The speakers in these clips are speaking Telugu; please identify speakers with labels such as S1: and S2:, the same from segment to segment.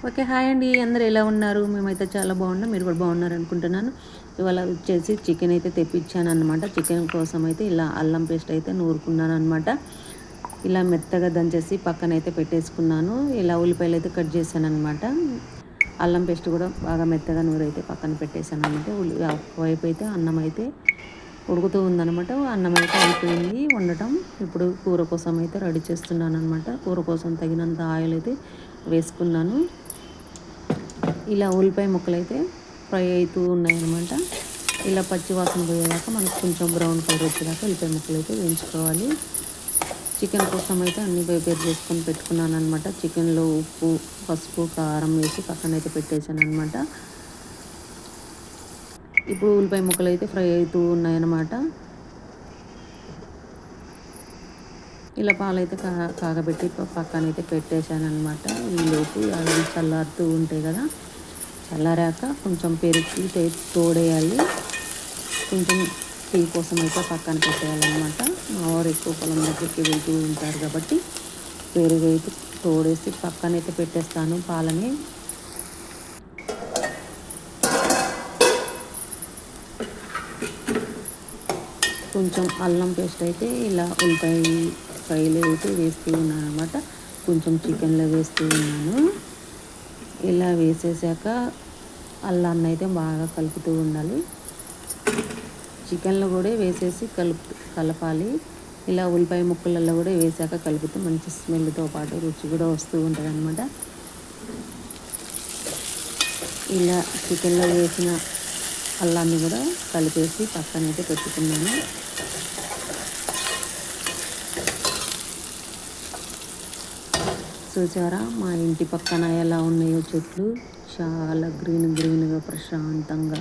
S1: ఓకే. హాయ్ అండి. అందరూ ఎలా ఉన్నారు? మేమైతే చాలా బాగున్నాం. మీరు కూడా బాగున్నారనుకుంటున్నాను. ఇవాళ వచ్చేసి చికెన్ అయితే తెప్పించాననమాట. చికెన్ కోసం అయితే ఇలా అల్లం పేస్ట్ అయితే నూరుకున్నాననమాట. ఇలా మెత్తగా దంచేసి పక్కనైతే పెట్టేసుకున్నాను. ఇలా ఉల్లిపాయలు అయితే కట్ చేశాననమాట. అల్లం పేస్ట్ కూడా బాగా మెత్తగా నూరైతే పక్కన పెట్టేశాననమాట. ఒకవైపు అయితే అన్నం అయితే ఉడుకుతూ ఉందనమాట. అన్నం అయితే అయిపోయింది వండటం. ఇప్పుడు కూర కోసం అయితే రెడీ చేస్తున్నాను అనమాట. కూర కోసం తగినంత ఆయిల్ అయితే వేసుకున్నాను. ఇలా ఉల్లిపాయ ముక్కలైతే ఫ్రై అవుతూ ఉన్నాయన్నమాట. ఇలా పచ్చి వాసన పోయేదాకా మనకు కొంచెం బ్రౌన్ కలర్ వచ్చేదాకా ఉల్లిపాయ ముక్కలు అయితే వేయించుకోవాలి. చికెన్ కోసం అయితే అన్ని ప్రిపేర్ చేసుకొని పెట్టుకున్నాను అనమాట. చికెన్లో ఉప్పు, పసుపు, కారం వేసి పక్కన అయితే పెట్టేశాను అనమాట. ఇప్పుడు ఉల్లిపాయ ముక్కలు అయితే ఫ్రై అవుతూ ఉన్నాయన్నమాట. ఇలా పాలైతే కాగబెట్టి పక్కనైతే పెట్టేశాను అనమాట. ఈలోపు అవి చల్లారుతూ ఉంటాయి కదా, చల్లారాక కొంచెం పెరుగు తోడేయాలి. కొంచెం టీ కోసం అయితే పక్కన పెట్టేయాలన్నమాట. మా వారు ఎక్కువ పొలం దగ్గరికి వెళ్తూ ఉంటారు కాబట్టి పెరుగు అయితే తోడేసి పక్కనైతే పెట్టేస్తాను పాలని. కొంచెం అల్లం పేస్ట్ అయితే ఇలా ఉల్లిపాయ ఫ్రైలో అయితే వేస్తూ ఉన్నాను అనమాట. కొంచెం చికెన్లో వేస్తూ ఉన్నాను. ఇలా వేసేసాక అల్లాన్ని అయితే బాగా కలుపుతూ ఉండాలి. చికెన్లో కూడా వేసేసి కలపాలి. ఇలా ఉల్లిపాయ ముక్కలలో కూడా వేసాక కలుపుతూ మంచి స్మెల్తో పాటు రుచి కూడా వస్తూ ఉంటుంది అనమాట. ఇలా చికెన్లో వేసిన అల్లాన్ని కూడా కలిపేసి పక్కనైతే పెట్టుకున్నాను. చూసారా మా ఇంటి పక్కన ఎలా ఉన్నాయో చెట్లు, చాలా గ్రీన్గా ప్రశాంతంగా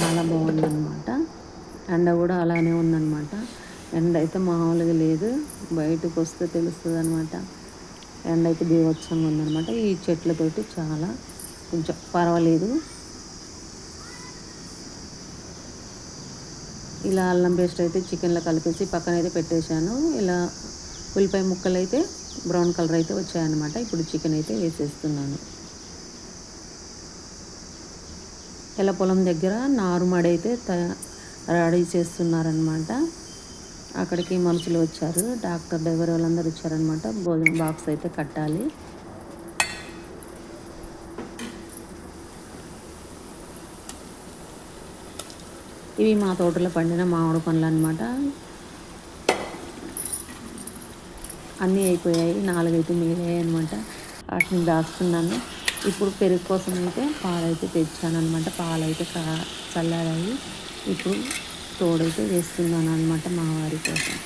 S1: చాలా బాగుందన్నమాట. ఎండ కూడా అలానే ఉందన్నమాట. ఎండ అయితే మామూలుగా లేదు, బయటకు వస్తే తెలుస్తుంది అనమాట. ఎండ అయితే బీభత్సంగా ఉందన్నమాట. ఈ చెట్లతోటి చాలా కొంచెం పర్వాలేదు. ఇలా అల్లం పేస్ట్ అయితే చికెన్లో కలిపేసి పక్కనైతే పెట్టేశాను. ఇలా ఉల్లిపాయ ముక్కలు అయితే బ్రౌన్ కలర్ అయితే వచ్చాయన్నమాట. ఇప్పుడు చికెన్ అయితే వేసేస్తున్నాను. ఇలా పొలం దగ్గర నారుమడి అయితే రెడీ చేస్తున్నారనమాట. అక్కడికి మనుషులు వచ్చారు, డాక్టర్ డ్రైవర్ వాళ్ళందరూ వచ్చారనమాట. భోజనం బాక్స్ అయితే కట్టాలి. ఇవి మా తోటలో పండిన మామిడి పండ్లు అనమాట. అన్నీ అయిపోయాయి, 4 అయితే మిగిలాయి అనమాట. వాటిని దాచుకున్నాను. ఇప్పుడు పెరుగు కోసం అయితే పాలైతే తెచ్చాను అనమాట. పాలైతే చల్లారాయి. ఇప్పుడు తోడైతే వేస్తున్నాను అనమాట మా వారి కోసం.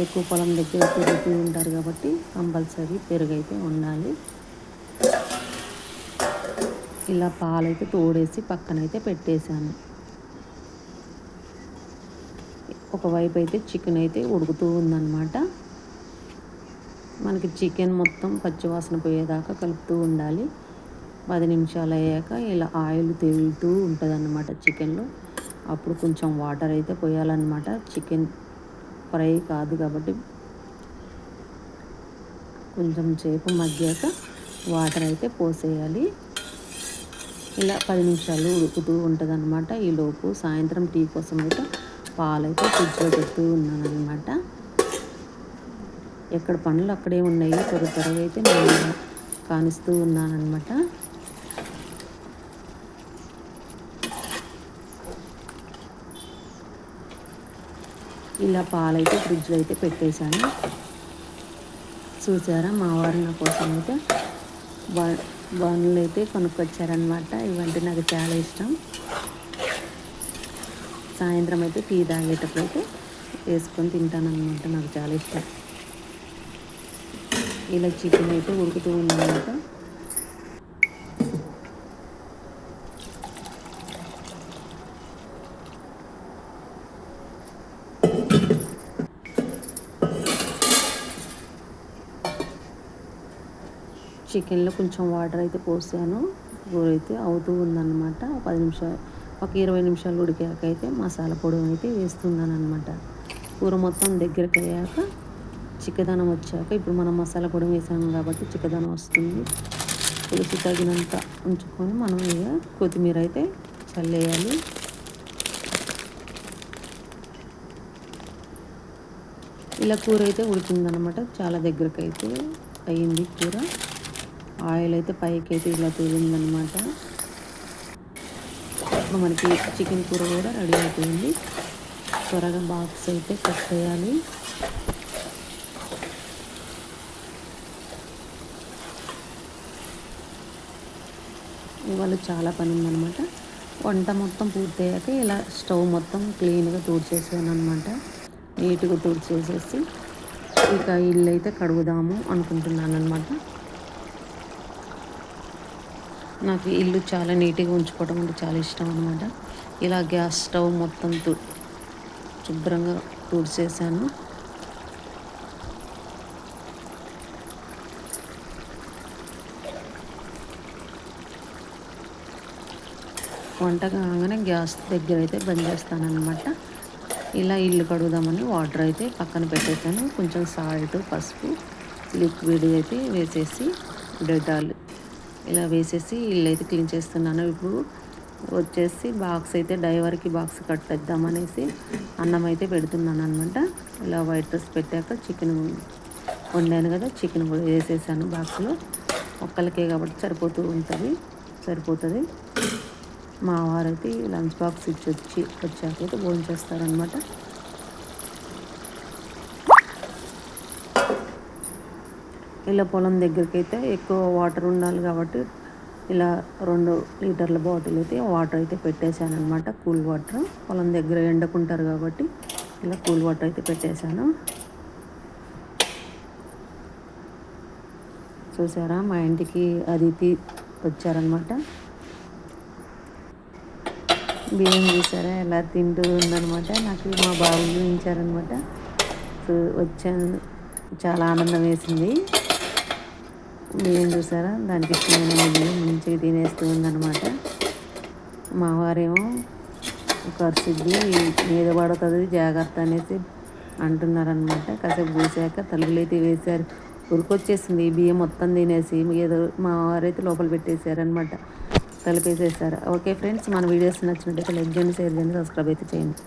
S1: ఎక్కువ పొలం దగ్గర తిరుగుతూ ఉంటారు కాబట్టి కంపల్సరీ పెరుగు అయితే ఉండాలి. ఇలా పాలైతే తోడేసి పక్కనైతే పెట్టేశాను. ఒకవైపు అయితే చికెన్ అయితే ఉడుకుతూ ఉందన్నమాట. మనకి చికెన్ మొత్తం పచ్చివాసన పోయేదాకా కలుపుతూ ఉండాలి. 10 నిమిషాలు అయ్యాక ఇలా ఆయిల్ తేలుతూ ఉంటుంది అన్నమాట చికెన్లో. అప్పుడు కొంచెం వాటర్ అయితే పోయాలన్నమాట. చికెన్ ఫ్రై కాదు కాబట్టి కొంచెం సేపు మగ్గాక వాటర్ అయితే పోసేయాలి. ఇలా 10 నిమిషాలు ఉడుకుతూ ఉంటుంది అన్నమాట. ఈలోపు సాయంత్రం టీ కోసం అయితే పాలైతే ఫ్రిడ్జ్లో పెడుతూ ఉన్నాను అనమాట. ఎక్కడ పనులు అక్కడే ఉన్నాయి, త్వరగా అయితే నేను కానిస్తూ ఉన్నానమాట. ఇలా పాలైతే ఫ్రిడ్జ్లో అయితే పెట్టేశాను. చూసారా మా వారు నా కోసం అయితే బన్నులు అయితే కొనుక్కొచ్చారనమాట. ఇవంటే నాకు చాలా ఇష్టం. సాయంత్రం అయితే టీ తాగేటప్పుడు అయితే వేసుకొని తింటాను అనమాట. నాకు చాలా ఇష్టం. ఇలా చికెన్ అయితే ఉడుకుతూ ఉందన్నమాట. చికెన్లో కొంచెం వాటర్ అయితే పోసాను. కూర అయితే అవుతూ ఉందన్నమాట. 10 నిమిషాలు, ఒక 20 నిమిషాలు ఉడికాక అయితే మసాలా పొడి అయితే వేస్తున్నాను అనమాట. కూర మొత్తం దగ్గరికి అయ్యాక చిక్కదనం వచ్చాక ఇప్పుడు మనం మసాలా కూడా వేసాము కాబట్టి చిక్కదనం వస్తుంది. పులుసు తగినంత ఉంచుకొని మనం ఇక కొత్తిమీర అయితే చల్లేయాలి. ఇలా కూర అయితే ఉడికిందనమాట. చాలా దగ్గరకు అయితే అయ్యింది కూర. ఆయిల్ అయితే పైకి అయితే ఇలా తేలిందనమాట. ఇప్పుడు మనకి చికెన్ కూర కూడా రెడీ అయిపోయింది. త్వరగా బాక్స్ అయితే కట్టేయాలి. ఇవాళ చాలా పని ఉందనమాట. వంట మొత్తం పూర్తయ్యాక ఇలా స్టవ్ మొత్తం క్లీన్గా తుడిచేసాను అనమాట. నీట్గా తుడిచేసేసి ఇక ఇల్లు అయితే కడుగుదాము అనుకుంటున్నాను అనమాట. నాకు ఇల్లు చాలా నీట్గా ఉంచుకోవడం అంటే చాలా ఇష్టం అనమాట. ఇలా గ్యాస్ స్టవ్ మొత్తం శుభ్రంగా తుడిచేసాను. వంట కాగానే గ్యాస్ దగ్గర అయితే బంద్ చేస్తానన్నమాట. ఇలా ఇల్లు కడుగుదామని వాటర్ అయితే పక్కన పెట్టేసాను. కొంచెం సాల్ట్, పసుపు, లిక్విడ్ అయితే వేసేసి డెటాల్ ఇలా వేసేసి ఇల్లు అయితే క్లీన్ చేస్తున్నాను. ఇప్పుడు వచ్చేసి బాక్స్ అయితే డ్రైవర్కి బాక్స్ కట్టేద్దామనేసి అన్నం అయితే పెడుతున్నాను అనమాట. ఇలా వైట్ రైస్ పెట్టాక చికెన్ వండాను కదా, చికెన్ కూడా వేసేసాను బాక్స్లో. ఒక్కరికే కాబట్టి సరిపోతుంది. మా వారైతే లంచ్ బాక్స్ వచ్చాకైతే భోజనం చేస్తారనమాట. ఇలా పొలం దగ్గరికి అయితే ఎక్కువ వాటర్ ఉండాలి కాబట్టి ఇలా 2 లీటర్ల బాటిల్ అయితే వాటర్ అయితే పెట్టేశాను అనమాట. కూల్ వాటర్ పొలం దగ్గర ఎండకుంటారు కాబట్టి ఇలా కూల్ వాటర్ అయితే పెట్టేశాను. చూసారా, మా ఇంటికి అతిథి వచ్చారనమాట. బియ్యం చూసారా ఎలా తింటూ ఉందనమాట. నాకు మా బాబు చూపించారనమాట. వచ్చాను, చాలా ఆనందం వేసింది. బియ్యం చూసారా, దానికి ఇష్టమైన బియ్యం మంచిగా తినేస్తూ ఉందనమాట. మా వారేమో కరిసిద్ది మీద పడుతుంది జాగ్రత్త అనేసి అంటున్నారనమాట. కాసేపు చూసాక తలుపులైతే వేశారు. ఉరికొచ్చేసింది ఈ బియ్యం మొత్తం తినేసి. ఏదో మా వారైతే లోపల పెట్టేశారనమాట, తలుపేసేసారు. ఓకే ఫ్రెండ్స్, మన వీడియోస్ నచ్చినట్టయితే లైక్ చేయండి, షేర్ చేయండి, సబ్స్క్రైబ్ అయితే చేయండి.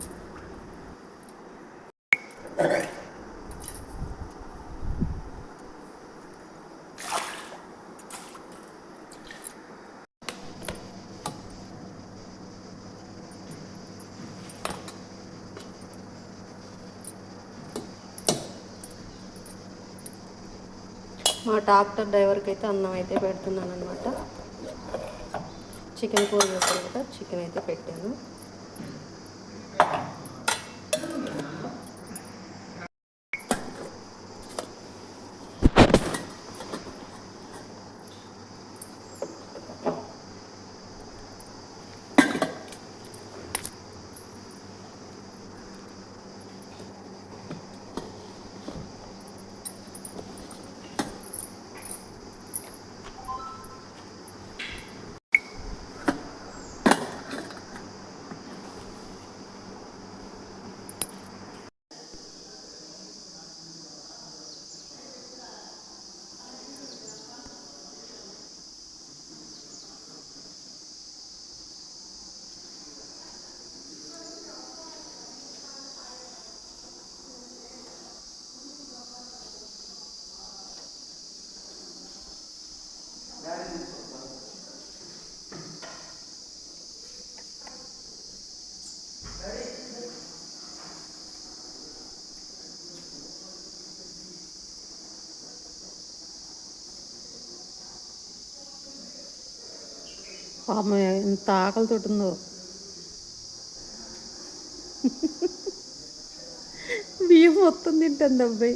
S1: మా ట్రాక్టర్ డ్రైవర్కి అయితే అన్నం అయితే పెడుతున్నాను అనమాట. చికెన్ కూర చేస్తాను కదా, చికెన్ అయితే పెట్టాను. పాపం ఎంత ఆకలితోటి ఉందో. బియ్యం మొత్తం తింటుంది అబ్బాయి.